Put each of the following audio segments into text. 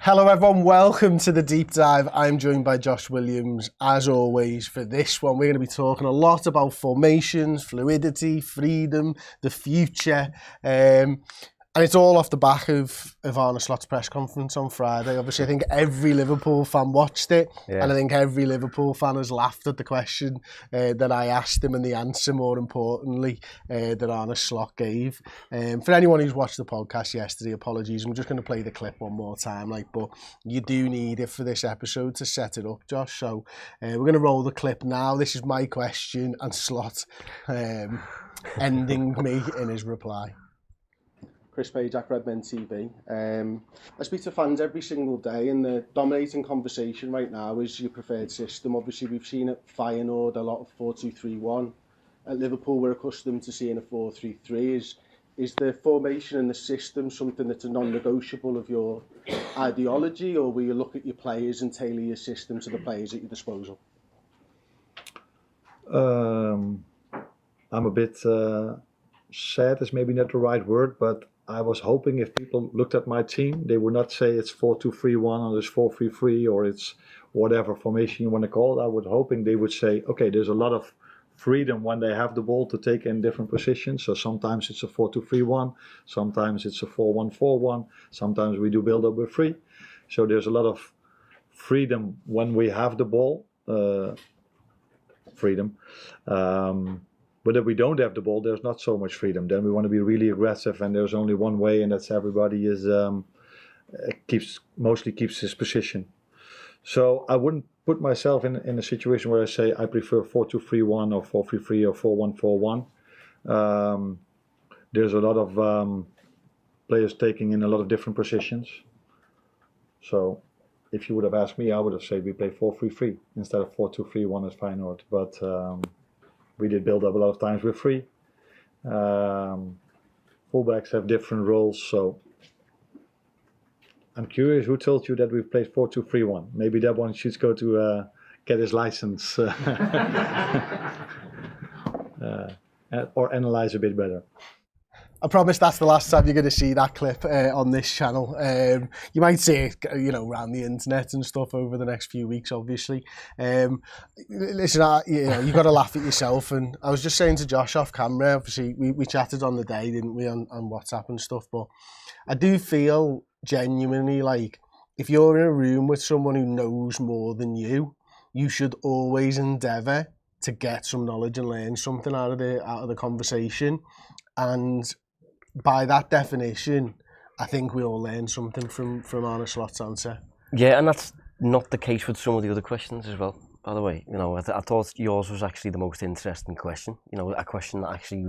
Hello everyone, welcome to the deep dive. I'm joined by Josh Williams. As always, for this one, we're going to be talking a lot about formations, fluidity, freedom, the future. And it's all off the back of Arne Slot's press conference on Friday. Obviously, I think every Liverpool fan watched it. Yeah. And I think every Liverpool fan has laughed at the question that I asked him and the answer, more importantly, that Arne Slot gave. For anyone who's watched the podcast yesterday, apologies. I'm just going to play the clip one more time. But you do need it for this episode to set it up, Josh. So we're going to roll the clip now. This is my question and Slot ending me in his reply. Chris Pajak, Redmen TV. I speak to fans every single day, and the dominating conversation right now is your preferred system. Obviously, we've seen at Feyenoord a lot of 4-2-3-1. At Liverpool, we're accustomed to seeing a 4-3-3. Is the formation and the system something that's a non-negotiable of your ideology, or will you look at your players and tailor your system to the players at your disposal? I'm a bit sad is maybe not the right word, but I was hoping if people looked at my team, they would not say it's 4-2-3-1 or it's 4-3-3 or it's whatever formation you want to call it. I was hoping they would say, okay, there's a lot of freedom when they have the ball to take in different positions. So sometimes it's a 4-2-3-1, sometimes it's a 4-1-4-1, sometimes we do build up with 3. So there's a lot of freedom when we have the ball, But if we don't have the ball, there's not so much freedom. Then we want to be really aggressive, and there's only one way, and that's everybody is mostly keeps his position. So I wouldn't put myself in a situation where I say I prefer 4-2-3-1 or 4-3-3 or 4-1-4-1. There's a lot of players taking in a lot of different positions. So if you would have asked me, I would have said we play 4-3-3 instead of 4-2-3-1 as Feyenoord. But we did build up a lot of times with 3. Fullbacks have different roles, so I'm curious who told you that we've played 4-2-3-1. Maybe that one should go to get his license or analyze a bit better. I promise that's the last time you're going to see that clip on this channel. You might see it, around the internet and stuff over the next few weeks, obviously. Listen, you've got to laugh at yourself. And I was just saying to Josh off camera, obviously, we chatted on the day, didn't we, on WhatsApp and stuff. But I do feel genuinely like if you're in a room with someone who knows more than you, you should always endeavour to get some knowledge and learn something out of the conversation. And by that definition, I think we all learned something from Arne Slot's answer. Yeah, and that's not the case with some of the other questions as well, by the way. I thought yours was actually the most interesting question. A question that actually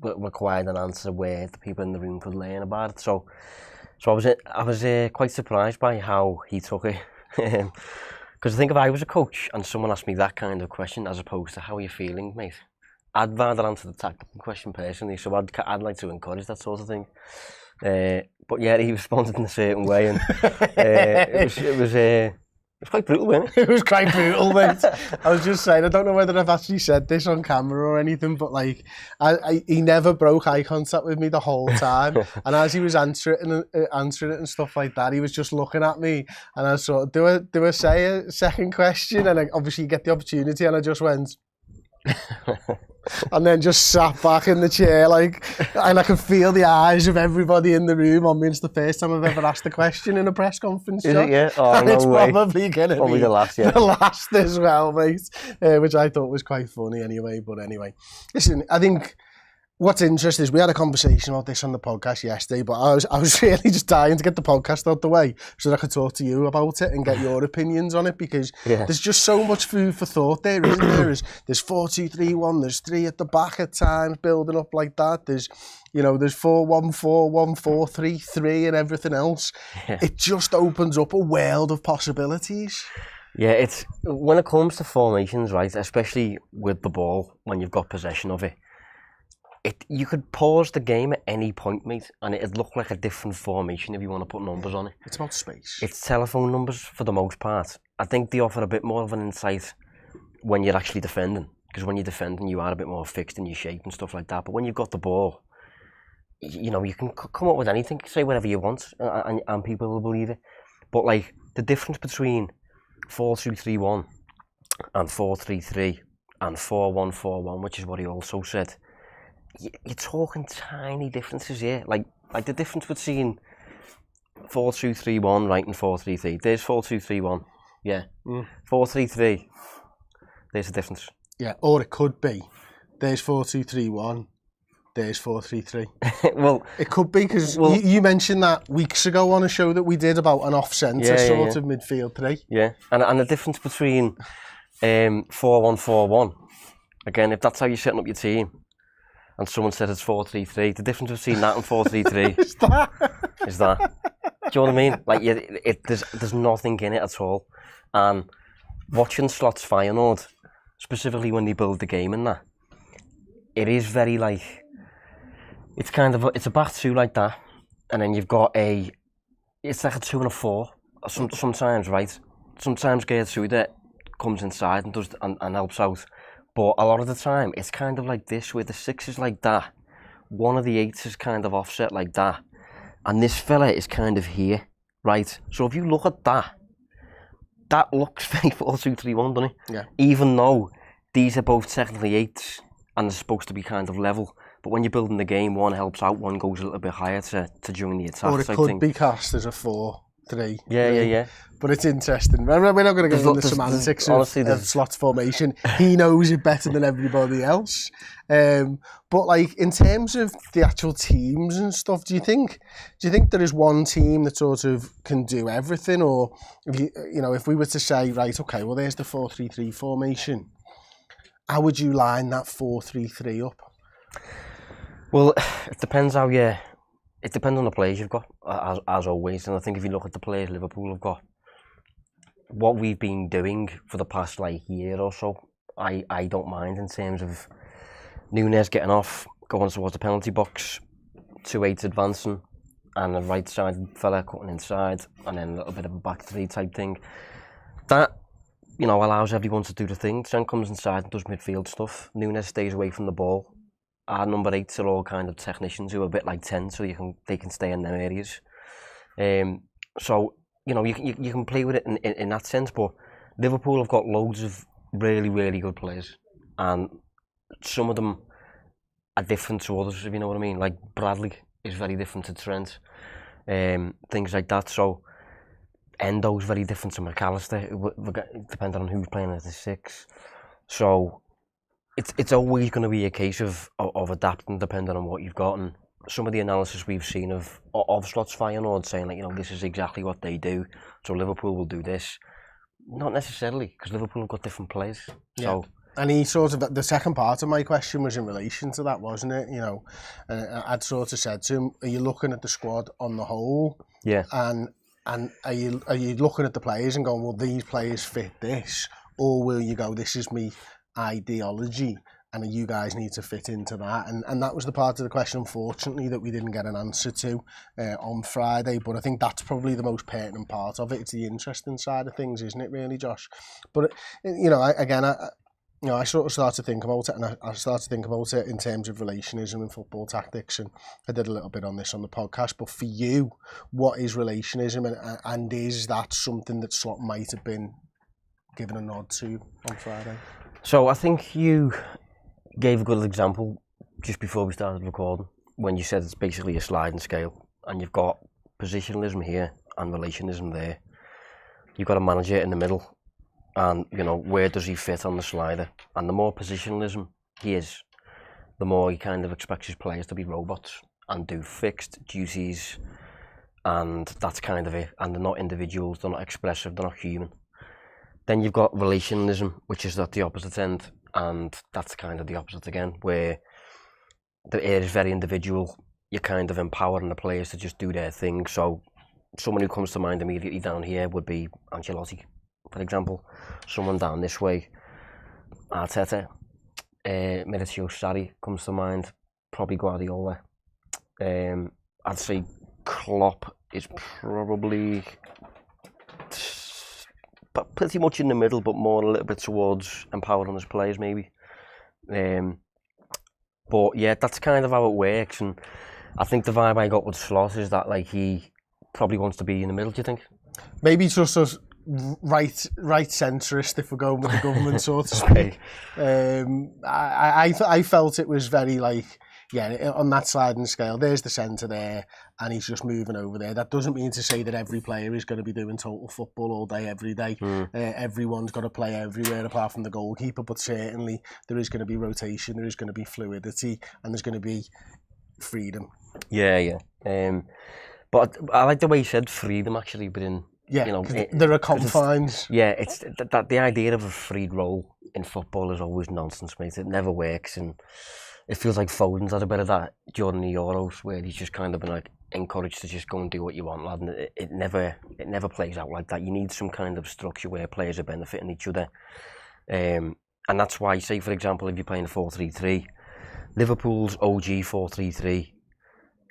required an answer where the people in the room could learn about it. So I was quite surprised by how he took it. Because I think if I was a coach and someone asked me that kind of question as opposed to how are you feeling, mate, I'd rather answer the tactical question personally, so I'd like to encourage that sort of thing. But yeah, he responded in a certain way, and it was quite brutal, wasn't it? It was quite brutal, mate. I was just saying, I don't know whether I've actually said this on camera or anything, but he never broke eye contact with me the whole time. And as he was answering it and stuff like that, he was just looking at me, and I was sort of, do I say a second question? And obviously you get the opportunity, and I just went... and then just sat back in the chair, and I could feel the eyes of everybody in the room on me. It's the first time I've ever asked a question in a press conference. Is it, yeah? Oh, and no it's way. Probably going to be the last, yeah. The last as well, mate, which I thought was quite funny anyway. But anyway, listen, I think what's interesting is we had a conversation about this on the podcast yesterday, but I was really just dying to get the podcast out the way so that I could talk to you about it and get your opinions on it, because there's just so much food for thought there, isn't there? There's 4-2-3-1, there's 3 at the back at times, building up like that. There's 4-1-4-1, 4-3-3 and everything else. Yeah. It just opens up a world of possibilities. Yeah, it's when it comes to formations, right, especially with the ball, when you've got possession of it, you could pause the game at any point, mate, and it'd look like a different formation if you want to put numbers on it. It's about space. It's telephone numbers for the most part. I think they offer a bit more of an insight when you're actually defending, because when you're defending, you are a bit more fixed in your shape and stuff like that. But when you've got the ball, you can come up with anything, say whatever you want, and people will believe it. But like the difference between 4-2-3-1 and 4-3-3 and 4-1-4-1, which is what he also said, you're talking tiny differences here. Like the difference between 4-2-3-1, right, and 4-3-3. There's 4-2-3-1. Yeah. 4-3-3. There's the difference. Yeah, or it could be. There's 4-2-3-1. There's 4-3-3. Well, it could be because you mentioned that weeks ago on a show that we did about an off-centre of midfield three. Yeah, and the difference between 4-1-4-1, again, if that's how you're setting up your team, and someone said it's 4-3-3, the difference between that and 4-3-3 is that. Do you know what I mean? Like, there's nothing in it at all. And watching Slot's Feyenoord, specifically when they build the game in that, it is very like, it's a back two like that, and then you've got it's like a 2 and a 4, sometimes, right? Sometimes Gertrude comes inside and does and helps out, but a lot of the time it's kind of like this, where the 6 is like that, one of the 8s is kind of offset like that, and this fella is kind of here, right? So if you look at that looks very 4-2-3-1, doesn't it? Yeah. Even though these are both technically 8s and they're supposed to be kind of level, but when you're building the game, one helps out, one goes a little bit higher to join the attack. Or it could be cast as a 4-3. Yeah. But it's interesting. We're not going to get into the semantics of Slot's formation. He knows it better than everybody else. But like in terms of the actual teams and stuff, do you think there is one team that sort of can do everything, or if we were to say, right, okay, well there's the 4-3-3 formation, how would you line that 4-3-3 up? Well, it depends on the players you've got, as always. And I think if you look at the players Liverpool have got, what we've been doing for the past year or so, I don't mind in terms of Nunez getting off, going towards the penalty box, 2 8s advancing, and a right side fella cutting inside, and then a little bit of a back 3 type thing. That allows everyone to do the thing. Trent comes inside and does midfield stuff. Nunez stays away from the ball. Our number 8s are all kind of technicians who are a bit like 10, so they can stay in them areas. So you can play with it in that sense. But Liverpool have got loads of really, really good players, and some of them are different to others, if you know what I mean. Like Bradley is very different to Trent, things like that. So Endo's very different to McAllister, depending on who's playing as the 6. So it's always going to be a case of adapting depending on what you've got. And some of the analysis we've seen of Slot's Feyenoord saying this is exactly what they do, so Liverpool will do this. Not necessarily, because Liverpool have got different players. Yeah. So. And he the second part of my question was in relation to that, wasn't it? I'd sort of said to him, are you looking at the squad on the whole? Yeah. And are you looking at the players and going, well, these players fit this, or will you go, this is me ideology and you guys need to fit into that? And that was the part of the question, unfortunately, that we didn't get an answer to on Friday. But I think that's probably the most pertinent part of it. It's the interesting side of things, isn't it, really, Josh? But I sort of started to think about it, and I started to think about it in terms of relationism and football tactics, and I did a little bit on this on the podcast. But for you, what is relationism, and is that something that Slot might have been given a nod to on Friday? So I think you gave a good example just before we started recording, when you said it's basically a sliding scale, and you've got positionalism here and relationism there. You've got a manager in the middle, and where does he fit on the slider? And the more positionalism he is, the more he kind of expects his players to be robots and do fixed duties, and that's kind of it. And they're not individuals, they're not expressive, they're not human. Then you've got relationalism, which is at the opposite end, and that's kind of the opposite again, where the air is very individual. You're kind of empowering the players to just do their thing. So someone who comes to mind immediately down here would be Ancelotti, for example. Someone down this way, Arteta. Maurizio Sarri comes to mind, probably Guardiola. I'd say Klopp is probably pretty much in the middle, but more a little bit towards empowering his players, maybe. But yeah, that's kind of how it works, and I think the vibe I got with Slot is that he probably wants to be in the middle. Do you think? Maybe just us right centrist, if we're going with the government, so to speak. I felt it was very like, yeah, on that sliding scale, there's the centre there, and he's just moving over there. That doesn't mean to say that every player is going to be doing total football all day, every day. Everyone's got to play everywhere apart from the goalkeeper, but certainly there is going to be rotation, there is going to be fluidity, and there's going to be freedom. Yeah. But I like the way you said freedom, actually, but in... Yeah, you know, there are confines. Yeah, it's that the idea of a freed role in football is always nonsense, mate. It never works, and it feels like Foden's had a bit of that during the Euros, where he's just kind of been like encouraged to just go and do what you want, lad. And it never plays out like that. You need some kind of structure where players are benefiting each other, and that's why, say for example, if you're playing a 4-3-3, Liverpool's OG 4-3-3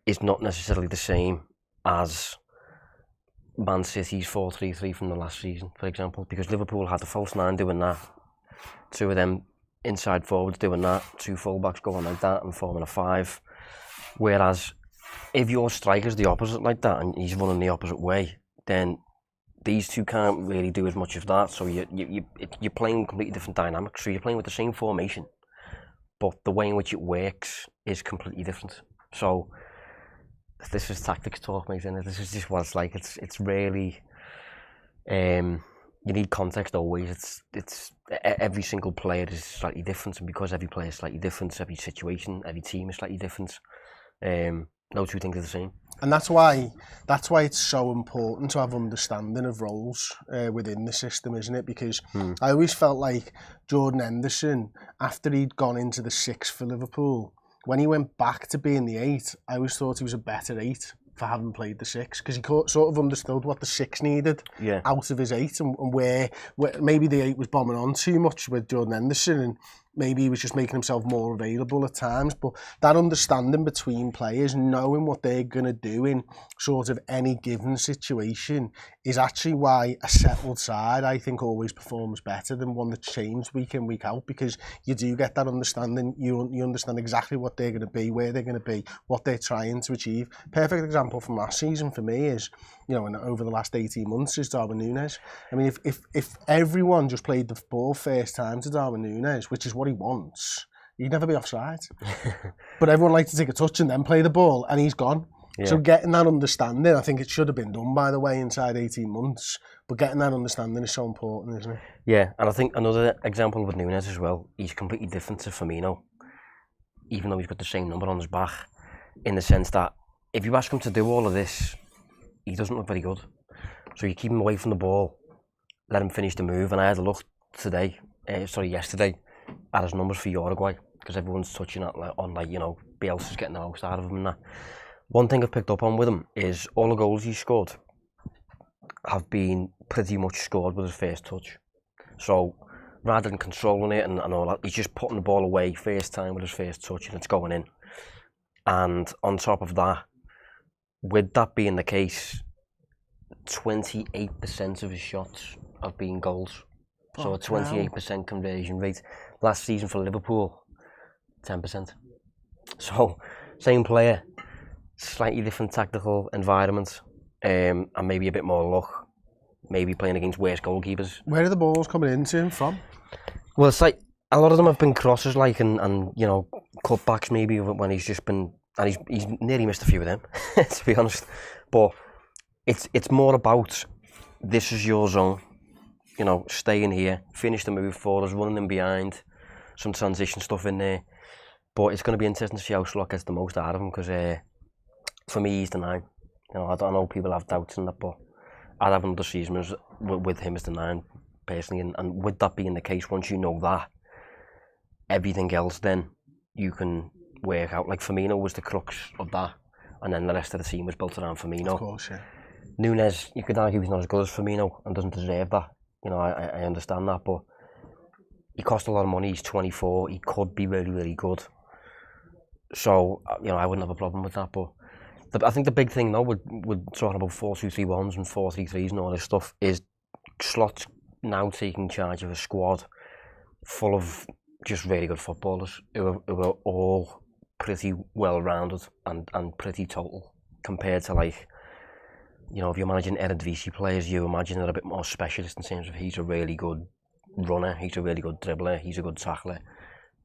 is not necessarily the same as Man City's 4-3-3 from the last season, for example, because Liverpool had the false nine doing that, two of them inside forwards doing that, two fullbacks going like that and forming a five. Whereas if your striker's the opposite like that and he's running the opposite way, then these two can't really do as much of that. So you're playing completely different dynamics. So you're playing with the same formation, but the way in which it works is completely different. So this is tactics talk, mate, and this is just what it's like. It's really you need context always. It's every single player is slightly different, and because every player is slightly different, every situation, every team is slightly different. No two things are the same. And that's why it's so important to have understanding of roles within the system, isn't it? Because I always felt like Jordan Henderson, after he'd gone into the 6 for Liverpool, when he went back to being the 8, I always thought he was a better 8 for having played the 6, because he sort of understood what the 6 needed out of his 8, and where maybe the 8 was bombing on too much with Jordan Henderson, and maybe he was just making himself more available at times. But that understanding between players, knowing what they're going to do in sort of any given situation, is actually why a settled side, I think, always performs better than one that's changed week in, week out, because you do get that understanding. You understand exactly what they're going to be, where they're going to be, what they're trying to achieve. Perfect example from last season for me is, you know, and over the last 18 months, is Darwin Nunez. I mean, if everyone just played the ball first time to Darwin Nunez, which is what he wants, he'd never be offside. But everyone likes to take a touch and then play the ball, and he's gone. Yeah. So getting that understanding, I think it should have been done, by the way, inside 18 months. But getting that understanding is so important, isn't it? Yeah, and I think another example with Nunez as well, he's completely different to Firmino, even though he's got the same number on his back, in the sense that if you ask him to do all of this, he doesn't look very good. So you keep him away from the ball, let him finish the move. And I had a look yesterday, at his numbers for Uruguay, because everyone's touching on like, you know, Bielsa's getting the most out of him and that. One thing I've picked up on with him is all the goals he's scored have been pretty much scored with his first touch. So rather than controlling it and all that, he's just putting the ball away first time with his first touch and it's going in. And on top of that, with that being the case, 28% of his shots have been goals. So a 28% conversion rate. Last season for Liverpool, 10%. So, same player, slightly different tactical environment, and maybe a bit more luck. Maybe playing against worse goalkeepers. Where are the balls coming into him from? Well, it's like a lot of them have been crosses, like, and you know, cutbacks maybe when he's just been, and he's nearly missed a few of them, to be honest. But it's more about, this is your zone. You know, stay in here, finish the move for us, running in behind, some transition stuff in there. But it's going to be interesting to see how Slot gets the most out of him, because for me, he's the 9. You know, I don't know, people have doubts in that, but I'd have another season with him as the 9, personally. And with that being the case, once you know that, everything else then you can work out. Like Firmino was the crux of that, and then the rest of the team was built around Firmino. Of course, yeah. Nunez, you could argue he's not as good as Firmino and doesn't deserve that. You know, I understand that, but he cost a lot of money. He's 24. He could be really, really good. So, you know, I wouldn't have a problem with that. But I think the big thing, though, with talking about 4-2-3-1s and 4-3-3s and all this stuff, is Slot's now taking charge of a squad full of just really good footballers who are all pretty well-rounded and pretty total, compared to, like, you know, if you're managing Eredivisie players, you imagine they're a bit more specialist in terms of he's a really good runner, he's a really good dribbler, he's a good tackler.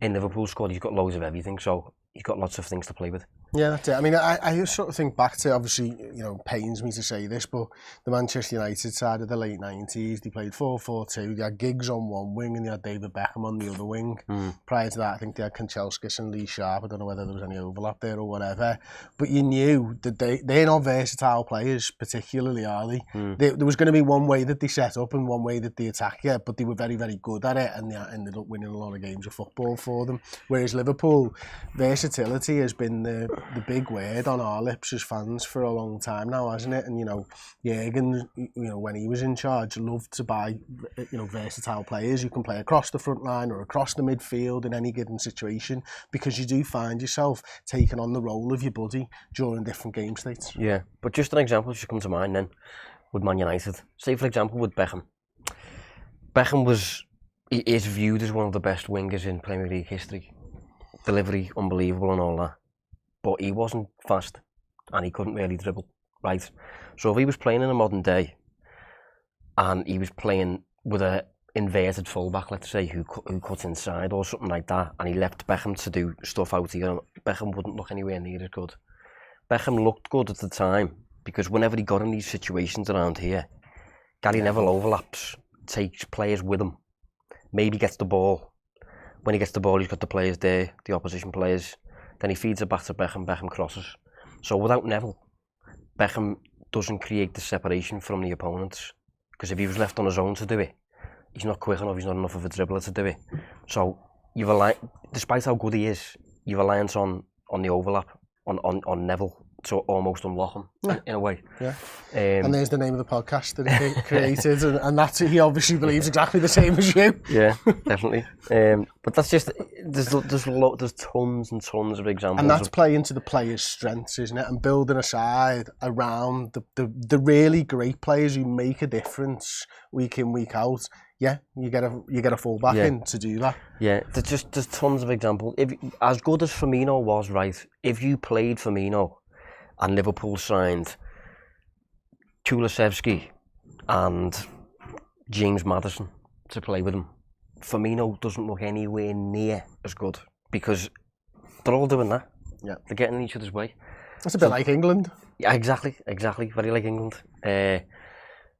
In Liverpool's squad, he's got loads of everything, so he's got lots of things to play with. Yeah, that's it. I mean, I sort of think back to, obviously, you know, it pains me to say this, but the Manchester United side of the late 90s, they played 4-4-2, they had Giggs on one wing and they had David Beckham on the other wing. Prior to that, I think they had Kanchelskis and Lee Sharp. I don't know whether there was any overlap there or whatever, but you knew that they're not versatile players, particularly, are they? There was going to be one way that they set up and one way that they attack you, but they were very, very good at it, and they ended up winning a lot of games of football for them. Whereas Liverpool, versatility has been the big word on our lips as fans for a long time now, hasn't it? And, you know, Jurgen, you know, when he was in charge, loved to buy, you know, versatile players who can play across the front line or across the midfield in any given situation, because you do find yourself taking on the role of your buddy during different game states. Yeah, but just an example should come to mind then, with Man United. Say, for example, with Beckham. Beckham is viewed as one of the best wingers in Premier League history. Delivery, unbelievable and all that. But he wasn't fast and he couldn't really dribble, right? So if he was playing in a modern day and he was playing with a inverted fullback, let's say, who cuts inside or something like that, and he left Beckham to do stuff out here, Beckham wouldn't look anywhere near as good. Beckham looked good at the time because whenever he got in these situations around here, Gary Neville overlaps, takes players with him, maybe gets the ball. When he gets the ball, he's got the players there, the opposition players. Then he feeds it back to Beckham, Beckham crosses. So without Neville, Beckham doesn't create the separation from the opponents. Because if he was left on his own to do it, he's not quick enough, he's not enough of a dribbler to do it. So, despite how good he is, you're reliant on the overlap, on Neville to almost unlock him, in a way. Yeah. And there's the name of the podcast that he created, and that's, he obviously believes exactly the same as you. Yeah, definitely. But that's just, there's tons and tons of examples. And that's playing to the players' strengths, isn't it? And building a side around the really great players who make a difference week in, week out. Yeah, you get a fullback in to do that. Yeah, there's tons of examples. If as good as Firmino was, right? If you played Firmino and Liverpool signed Kulusevski and James Maddison to play with him, Firmino doesn't look anywhere near as good because they're all doing that. Yeah, they're getting in each other's way. That's a bit like England. Yeah, exactly. Very like England.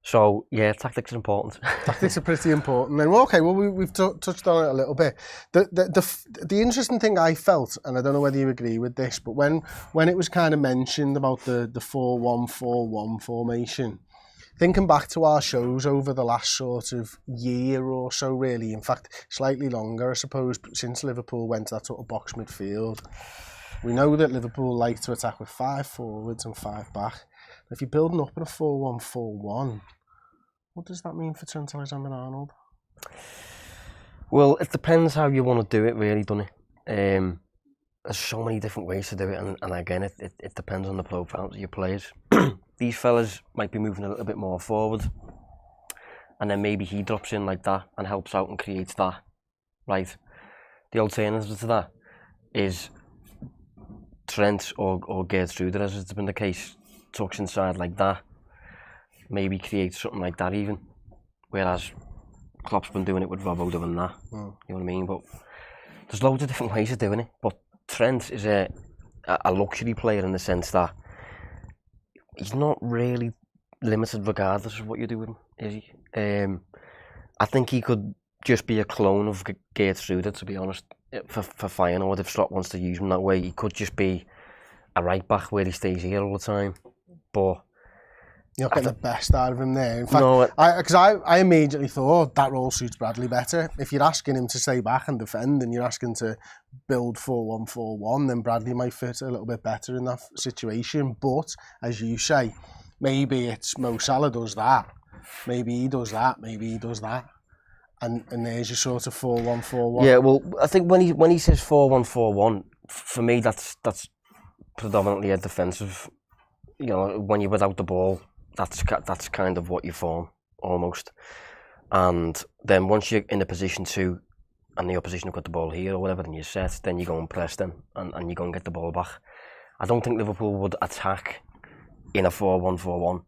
So yeah, tactics are important. Tactics are pretty important. Then, well, okay, well we've touched on it a little bit. The interesting thing I felt, and I don't know whether you agree with this, but when it was kind of mentioned about the 4-1-4-1 formation, thinking back to our shows over the last sort of year or so, really, in fact, slightly longer, I suppose, since Liverpool went to that sort of box midfield, we know that Liverpool like to attack with 5 forwards and 5 back. If you're building up in a 4-1-4-1, what does that mean for Trent Alexander-Arnold? Well, it depends how you want to do it, really, doesn't it? There's so many different ways to do it, and again, it depends on the profiles of your players. These fellas might be moving a little bit more forward, and then maybe he drops in like that and helps out and creates that, right? The alternative to that is Trent or Gertrude, as it's been the case, tucks inside like that, maybe creates something like that even. Whereas Klopp's been doing it with Robbo doing that. You know what I mean? But there's loads of different ways of doing it. But Trent is a luxury player in the sense that he's not really limited regardless of what you do with him, is he? I think he could just be a clone of Gertrude, to be honest, for Feyenoord. If Slot wants to use him that way, he could just be a right back where he stays here all the time. But you're not getting the best out of him there. In fact, I immediately thought that role suits Bradley better. If you're asking him to stay back and defend, and you're asking to build 4-1-4-1, then Bradley might fit a little bit better in that situation. But as you say, maybe it's Mo Salah does that, maybe he does that, maybe he does that, and there's your sort of 4-1-4-1. Yeah, well, I think when he says 4-1-4-1, for me that's predominantly a defensive. You know, when you're without the ball, that's kind of what you form, almost. And then once you're in a position to, and the opposition have got the ball here or whatever, and you're set, then you go and press them, and you go and get the ball back. I don't think Liverpool would attack in a 4-1-4-1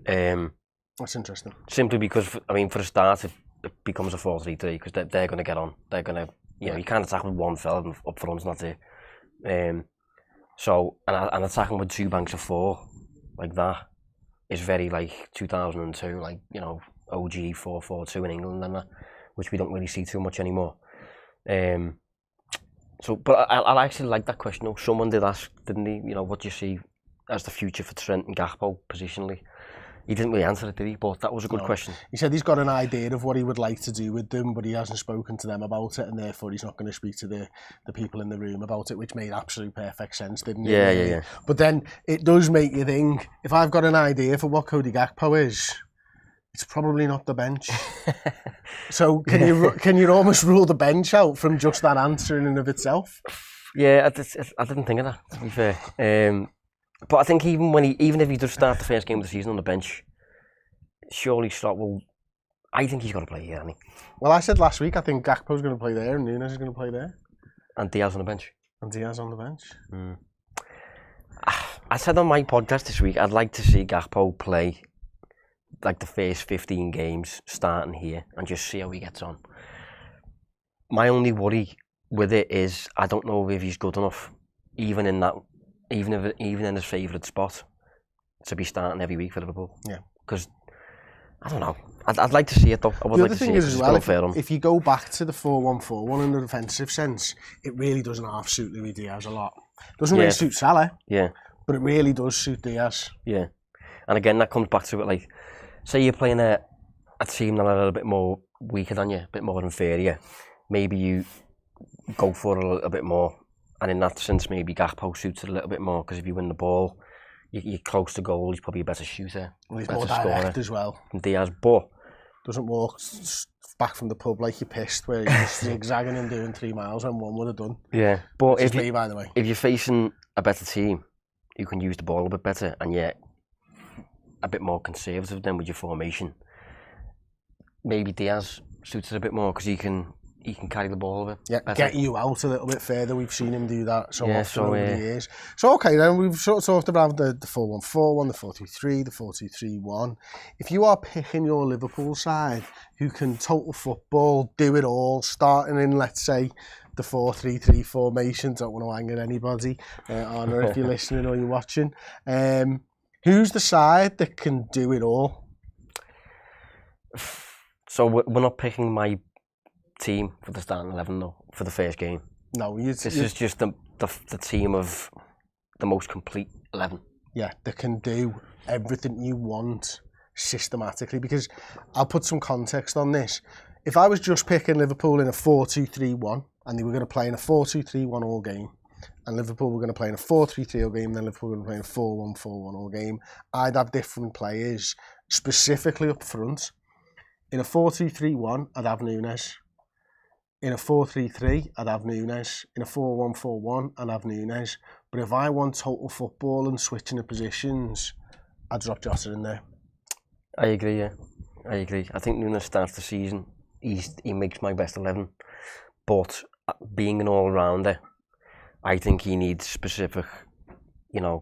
That's interesting. Simply because, I mean, for a start, it becomes a 4-3-3 because they're going to get on. They're going to, you can't attack with one fella up front, not it. So, and attacking with two banks of four, like that, is very like 2002, like, OG 4-4-2 in England and that, which we don't really see too much anymore. But I actually like that question. Someone did ask, didn't he? What do you see as the future for Trent and Gakpo positionally? He didn't really answer it, did he? But that was a good question. He said he's got an idea of what he would like to do with them, but he hasn't spoken to them about it, and therefore he's not going to speak to the people in the room about it, which made absolute perfect sense, didn't it? Yeah. But then it does make you think, if I've got an idea for what Cody Gakpo is, it's probably not the bench. So can you almost rule the bench out from just that answer in and of itself? Yeah, I didn't think of that, to be fair. But I think even if he does start the first game of the season on the bench, surely Slot will. I think he's got to play here, hasn't he? Well, I said last week I think Gakpo's going to play there and Nunez is going to play there. And Diaz on the bench. I said on my podcast this week I'd like to see Gakpo play like the first 15 games starting here and just see how he gets on. My only worry with it is I don't know if he's good enough, even in his favourite spot, to be starting every week for Liverpool. Yeah. Because I don't know. I'd like to see it though. I would like to see it. As well, if you go back to the 4-1-4-1 in the defensive sense, it really doesn't half suit Luis Diaz a lot. Doesn't really suit Salah. Yeah. But it really does suit Diaz. Yeah. And again, that comes back to it, like, say you're playing a team that are a little bit more weaker than you, a bit more inferior. Maybe you go for it a little bit more. And in that sense, maybe Gakpo suits it a little bit more, because if you win the ball, you're close to goal, he's probably a better shooter. Well, he's more direct as well. And Diaz, but doesn't walk back from the pub like you're pissed, where you're just zigzagging and doing 3 miles when one would have done. Yeah, but if you're facing a better team, you can use the ball a bit better, and yet a bit more conservative then with your formation. Maybe Diaz suits it a bit more because he can carry the ball a bit. Yeah, better. Get you out a little bit further. We've seen him do that so often over the years. So okay, then we've sort of talked about the 4-1-4-1, the 4-2-3, the 4-2-3-1. If you are picking your Liverpool side who can total football, do it all, starting in, let's say, the 4-3-3 formation, don't want to anger anybody, Arne, if you're listening or you're watching, who's the side that can do it all? So we're not picking my team for the starting 11 though, for the first game. No, this is just the team of the most complete 11. Yeah, that can do everything you want systematically, because I'll put some context on this. If I was just picking Liverpool in a 4-2-3-1 and they were going to play in a 4-2-3-1 all game, and Liverpool were going to play in a 4-3-3 all game, then Liverpool were going to play in a 4-1-4-1 all game, I'd have different players specifically up front. In a 4-2-3-1, I'd have Nunez. In a 4-3-3, I'd have Nunez. In a 4-1-4-1, I'd have Nunez. But if I want total football and switching of positions, I'd drop Jota in there. I agree, yeah. I agree. I think Nunez starts the season, he makes my best 11. But being an all-rounder, I think he needs specific,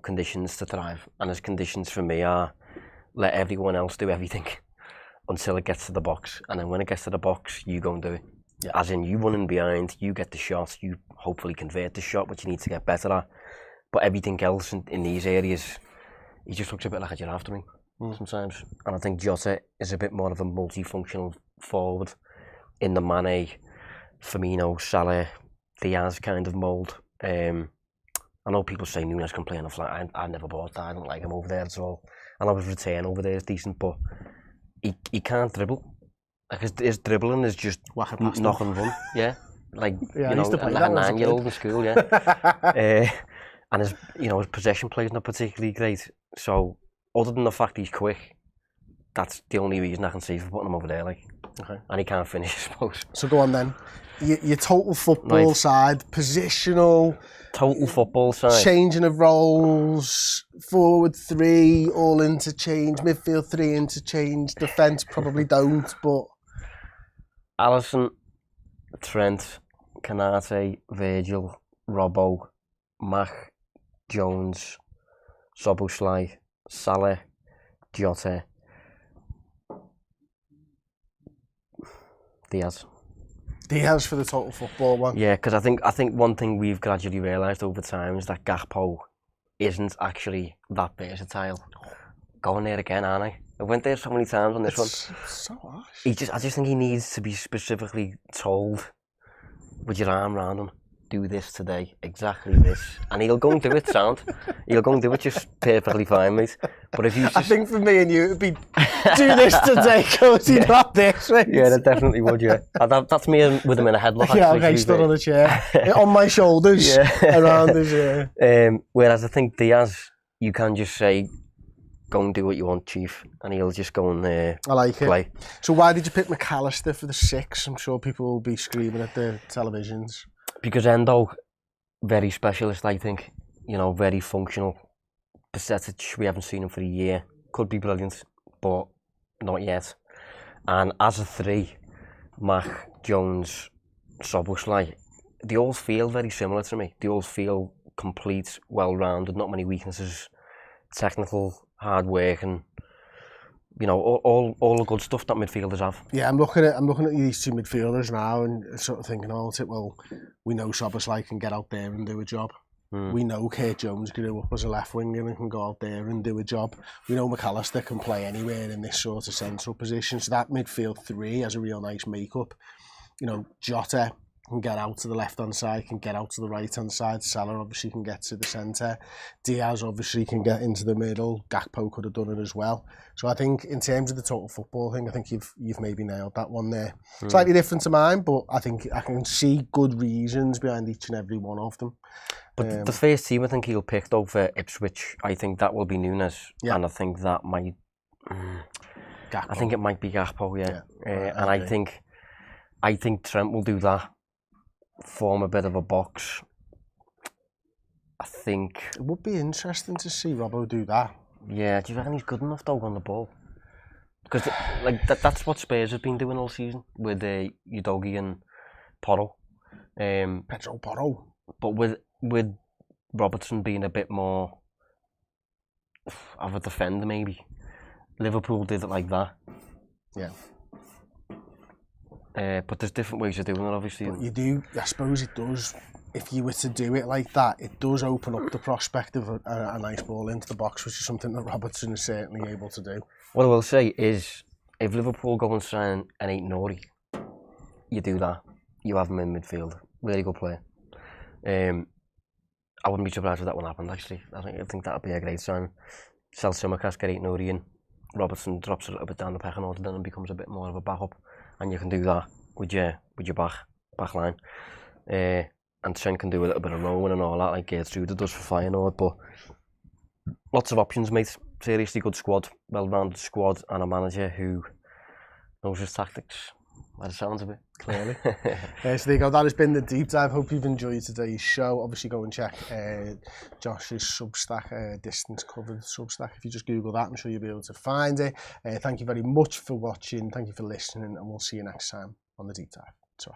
conditions to thrive. And his conditions for me are let everyone else do everything until it gets to the box. And then when it gets to the box, you go and do it. Yeah. As in, you run in behind, you get the shot, you hopefully convert the shot, which you need to get better at. But everything else in these areas, he just looks a bit like a giraffe to me sometimes. And I think Jota is a bit more of a multifunctional forward in the Mane, Firmino, Salah, Diaz kind of mould. I know people say Nunez can play on the flank. I never bought that. I don't like him over there at all. I know his return over there is decent, but he can't dribble. Like his dribbling is just knock and run, yeah. Like like a 9-year-old in school, yeah. And his possession play is not particularly great. So other than the fact he's quick, that's the only reason I can see for putting him over there. Like, okay. And he can't finish, I suppose. So go on then. Your total football side, positional. Total football side. Changing of roles, forward 3, all interchange, midfield 3 interchange, defence probably don't, but. Alisson, Trent, Kanate, Virgil, Robbo, Mac, Jones, Szoboszlai, Salah, Jota, Diaz. Diaz for the total football one. Yeah, because I think one thing we've gradually realised over time is that Gakpo isn't actually that versatile. Going there again, aren't I? I went there so many times on this one. So harsh. I just think he needs to be specifically told, with your arm around him, do this today, exactly this, and he'll go and do it. He'll go and do it just perfectly fine, mate. But if you just... I think for me and you, it'd be do this today, cozy, not this. Right? Yeah, that definitely would. Yeah, that's me with him in a headlock. Yeah, okay, stood on a chair, on my shoulders, around his ear. Whereas I think Diaz, you can just say, go and do what you want, Chief, and he'll just go and I like play. It. So why did you pick McAllister for the 6? I'm sure people will be screaming at the televisions. Because Endo, very specialist, I think. You know, very functional. Percentage, we haven't seen him for a year. Could be brilliant, but not yet. And as a 3, Mac, Jones, Szoboszlai, they all feel very similar to me. They all feel complete, well-rounded, not many weaknesses, technical, hard working. You know, all the good stuff that midfielders have. Yeah, I'm looking at these 2 midfielders now and sort of thinking about it. Well, we know Szoboszlai can get out there and do a job. We know Kurt Jones grew up as a left winger and can go out there and do a job. We know McAllister can play anywhere in this sort of central position. So that midfield 3 has a real nice makeup. You know, Jota can get out to the left-hand side, can get out to the right-hand side. Salah obviously can get to the centre. Diaz obviously can get into the middle. Gakpo could have done it as well. So I think in terms of the total football thing, I think you've maybe nailed that one there. Slightly different to mine, but I think I can see good reasons behind each and every one of them. But the first team I think he'll pick though for Ipswich, I think that will be Nunez. Yeah. And I think that might... Gakpo. I think it might be Gakpo, yeah. And I think Trent will do that. Form a bit of a box. I think it would be interesting to see Robbo do that. Yeah, do you reckon he's good enough though on the ball? Because that's what Spurs have been doing all season with Udogie and Porro. Pedro Porro. But with Robertson being a bit more of a defender, maybe Liverpool did it like that. Yeah. But there's different ways of doing it, obviously. But you do, I suppose it does, if you were to do it like that, it does open up the prospect of a nice ball into the box, which is something that Robertson is certainly able to do. What I will say is, if Liverpool go and sign an 8-Nori, you do that. You have him in midfield. Really good player. I wouldn't be surprised if that one happened, actually. I think that would be a great sign. Sell Simicast, get 8-Nori in. Robertson drops a little bit down the pecking order then and becomes a bit more of a backup. And you can do that with your back line. And Trent can do a little bit of rowing and all that, like Gertrude does for Feyenoord. But lots of options, mate. Seriously good squad, well-rounded squad, and a manager who knows his tactics. By the sounds of it, clearly. So there you go. That has been the deep dive. Hope you've enjoyed today's show. Obviously, go and check Josh's Substack, Distance Covered Substack. If you just Google that, I'm sure you'll be able to find it. Thank you very much for watching. Thank you for listening, and we'll see you next time on the deep dive. Ta-ra.